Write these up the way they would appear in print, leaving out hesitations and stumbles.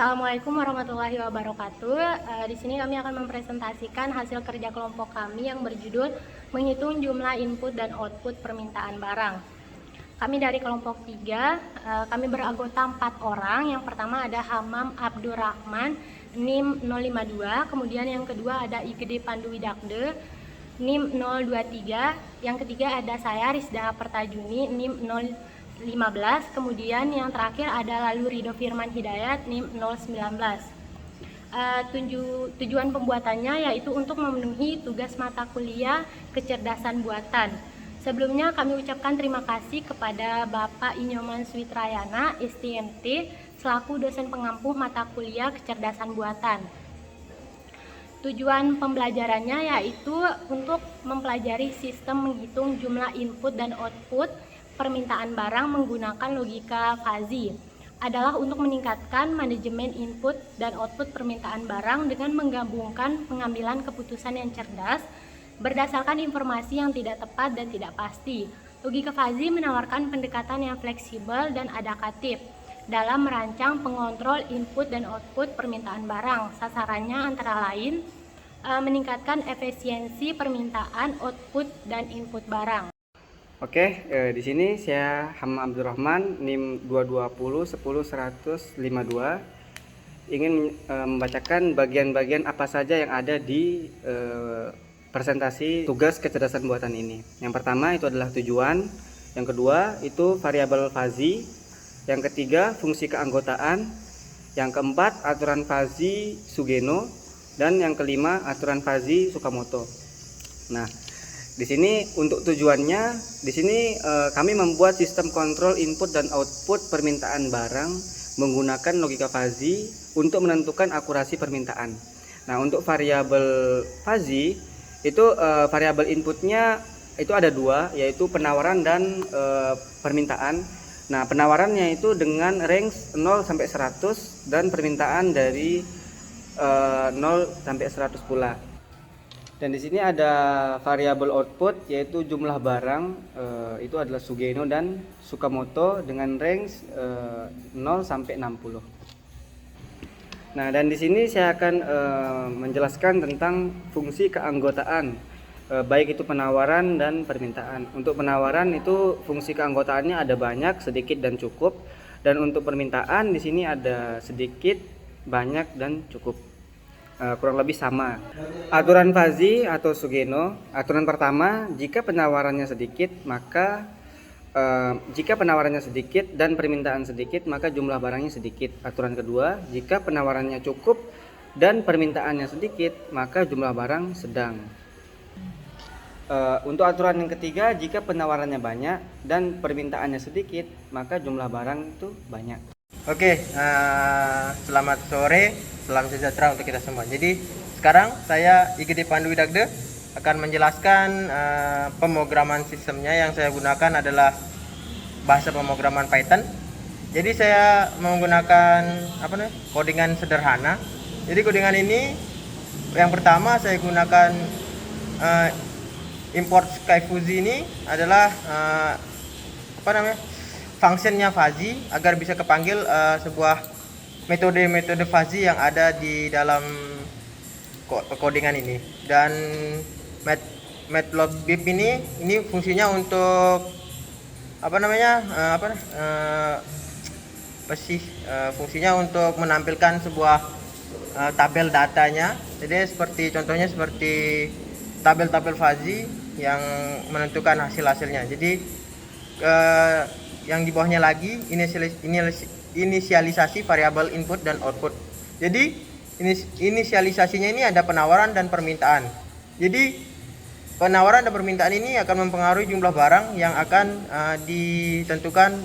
Assalamualaikum warahmatullahi wabarakatuh. Di sini kami akan mempresentasikan hasil kerja kelompok kami yang berjudul menghitung jumlah input dan output permintaan barang. Kami dari kelompok 3, kami beranggota 4 orang. Yang pertama ada Hamam Abdurrahman, NIM 052. Kemudian yang kedua ada Igede Pandu Widakde, NIM 023. Yang ketiga ada saya Rizda Pertajuni, NIM 015. Kemudian yang terakhir ada lalu Rido Firman Hidayat, NIM 019. Tujuan pembuatannya yaitu untuk memenuhi tugas mata kuliah kecerdasan buatan. Sebelumnya kami ucapkan terima kasih kepada Bapak Inyoman Switrayana, STMT, selaku dosen pengampu mata kuliah kecerdasan buatan. Tujuan pembelajarannya yaitu untuk mempelajari sistem menghitung jumlah input dan output permintaan barang menggunakan logika fuzzy. Adalah untuk meningkatkan manajemen input dan output permintaan barang dengan menggabungkan pengambilan keputusan yang cerdas berdasarkan informasi yang tidak tepat dan tidak pasti. Logika fuzzy menawarkan pendekatan yang fleksibel dan adaptif dalam merancang pengontrol input dan output permintaan barang. Sasarannya antara lain meningkatkan efisiensi permintaan, output, dan input barang. Oke, di sini saya Hamam Abdurrahman, NIM 220100152, ingin membacakan bagian-bagian apa saja yang ada di presentasi tugas kecerdasan buatan ini. Yang pertama itu adalah tujuan, yang kedua itu variabel fuzzy, yang ketiga fungsi keanggotaan, yang keempat aturan fuzzy Sugeno, dan yang kelima aturan fuzzy Tsukamoto. Nah, di sini untuk tujuannya, di sini kami membuat sistem kontrol input dan output permintaan barang menggunakan logika fuzzy untuk menentukan akurasi permintaan. Nah, untuk variabel fuzzy itu variabel inputnya itu ada dua, yaitu penawaran dan permintaan. Nah, penawarannya itu dengan range 0 sampai 100 dan permintaan dari 0 sampai 100 pula. Dan di sini ada variabel output yaitu jumlah barang, itu adalah Sugeno dan Tsukamoto dengan range 0 sampai 60. Nah, dan di sini saya akan menjelaskan tentang fungsi keanggotaan, baik itu penawaran dan permintaan. Untuk penawaran itu fungsi keanggotaannya ada banyak, sedikit dan cukup. Dan untuk permintaan di sini ada sedikit, banyak dan cukup. Kurang lebih sama. Aturan fuzzy atau Sugeno, aturan pertama, jika penawarannya sedikit dan permintaan sedikit, maka jumlah barangnya sedikit. Aturan kedua, jika penawarannya cukup dan permintaannya sedikit, maka jumlah barang sedang. Untuk aturan yang ketiga, jika penawarannya banyak dan permintaannya sedikit, maka jumlah barang itu banyak. Oke, selamat sore, salam sejahtera untuk kita semua. Jadi sekarang saya Igede Pandu Widakde akan menjelaskan pemrograman sistemnya. Yang saya gunakan adalah bahasa pemrograman Python. Jadi saya menggunakan codingan sederhana. Jadi codingan ini yang pertama saya gunakan import SkyFuzzy ini adalah functionnya fuzzy agar bisa kepanggil sebuah metode fuzzy yang ada di dalam codingan ini. Dan matplotlib ini fungsinya untuk fungsinya untuk menampilkan sebuah tabel datanya. Jadi contohnya seperti tabel-tabel fuzzy yang menentukan hasilnya. Jadi yang di bawahnya lagi inisialisasi variabel input dan output. Jadi inisialisasinya ini ada penawaran dan permintaan. Jadi penawaran dan permintaan ini akan mempengaruhi jumlah barang yang akan ditentukan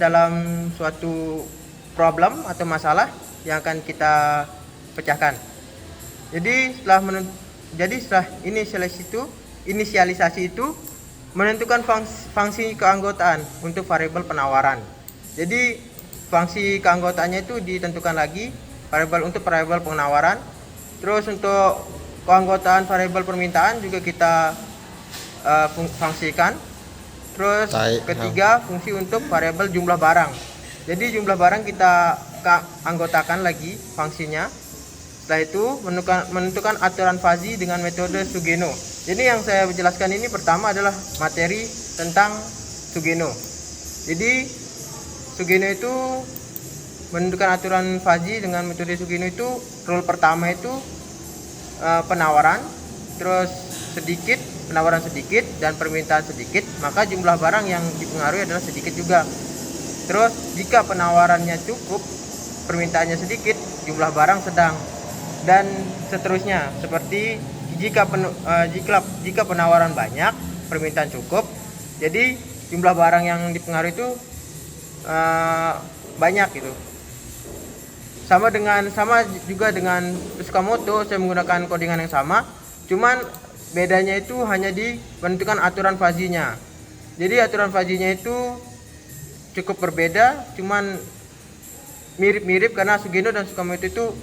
dalam suatu problem atau masalah yang akan kita pecahkan. Jadi setelah inisialisasi itu menentukan fungsi keanggotaan untuk variabel penawaran. Jadi fungsi keanggotaannya itu ditentukan lagi untuk variabel penawaran. Terus untuk keanggotaan variabel permintaan juga kita fungsikan. Terus ketiga, fungsi untuk variabel jumlah barang. Jadi jumlah barang kita anggotakan lagi fungsinya. Setelah itu menentukan aturan fazi dengan metode Sugeno. Jadi yang saya jelaskan ini pertama adalah materi tentang Sugeno. Jadi Sugeno itu menentukan aturan fazi dengan metode Sugeno itu rule pertama itu penawaran, terus penawaran sedikit dan permintaan sedikit, maka jumlah barang yang dipengaruhi adalah sedikit juga. Terus jika penawarannya cukup, permintaannya sedikit, jumlah barang sedang, dan seterusnya. Seperti jika penawaran banyak, permintaan cukup, jadi jumlah barang yang dipengaruhi itu banyak gitu. Sama juga dengan Tsukamoto, saya menggunakan codingan yang sama, cuman bedanya itu hanya di menentukan aturan fazinya. Jadi aturan fazinya itu cukup berbeda, cuman mirip-mirip karena Sugeno dan Tsukamoto itu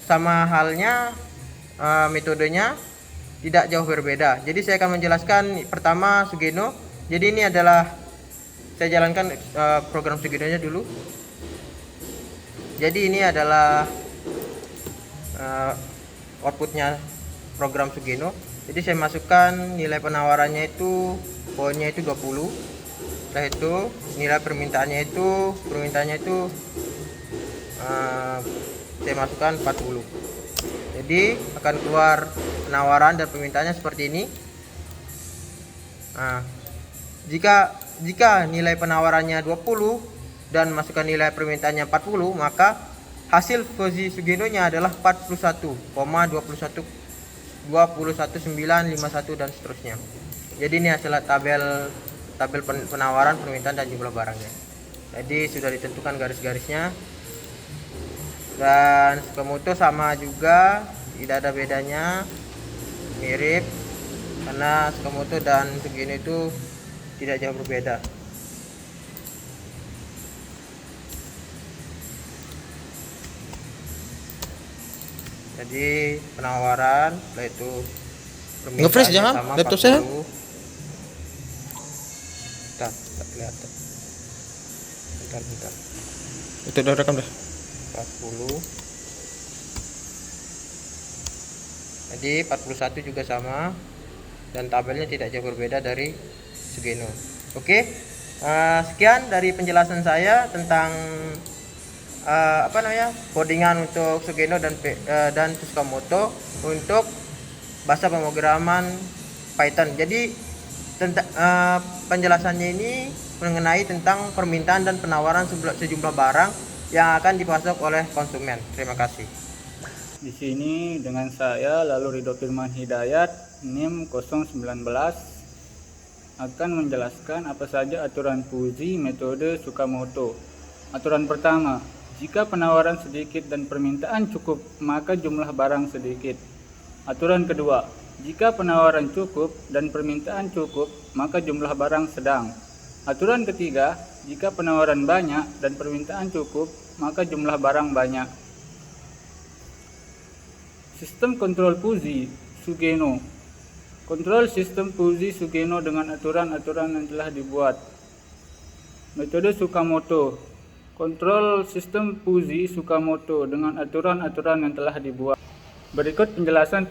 sama halnya, metodenya tidak jauh berbeda. Jadi saya akan menjelaskan pertama Sugeno. Jadi ini adalah saya jalankan program Sugenonya dulu. Jadi ini adalah outputnya program Sugeno. Jadi saya masukkan nilai penawarannya itu, poinnya itu 20. Setelah itu nilai permintaannya itu saya masukkan 40. Jadi akan keluar penawaran dan permintaannya seperti ini. Nah, jika nilai penawarannya 20 dan masukkan nilai permintaannya 40, maka hasil fazi Sugeno-nya adalah 41,21951 dan seterusnya. Jadi ini hasil tabel penawaran, permintaan dan jumlah barangnya. Jadi sudah ditentukan garis-garisnya. Dan Tsukamoto sama juga, tidak ada bedanya, mirip, karena Tsukamoto dan Sugeno itu tidak jauh berbeda. Jadi penawaran, setelah itu Nge-freeze jangan, sama laptop saya. 40. Tak kelihatan. Bentar. Itu udah rekam dah. 40. Jadi 41 juga sama, dan tabelnya tidak jauh berbeda dari Sugeno. Oke, sekian dari penjelasan saya tentang codingan untuk Sugeno dan Tsukamoto untuk bahasa pemrograman Python. Jadi penjelasannya ini mengenai tentang permintaan dan penawaran sejumlah barang yang akan dipasok oleh konsumen. Terima kasih. Di sini dengan saya lalu Ridho Firman Hidayat, NIM 019, akan menjelaskan apa saja aturan Fuzzy metode Tsukamoto. Aturan pertama, jika penawaran sedikit dan permintaan cukup, maka jumlah barang sedikit. Aturan kedua, jika penawaran cukup dan permintaan cukup, maka jumlah barang sedang. Aturan ketiga, jika penawaran banyak dan permintaan cukup, maka jumlah barang banyak. Sistem kontrol Fuzzy Sugeno. Kontrol sistem Fuzzy Sugeno dengan aturan-aturan yang telah dibuat. Metode Tsukamoto. Kontrol sistem Fuzzy Tsukamoto dengan aturan-aturan yang telah dibuat. Berikut penjelasan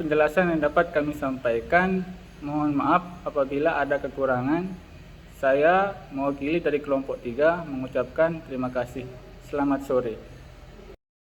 yang dapat kami sampaikan. Mohon maaf apabila ada kekurangan. Saya mewakili dari kelompok 3 mengucapkan terima kasih. Selamat sore.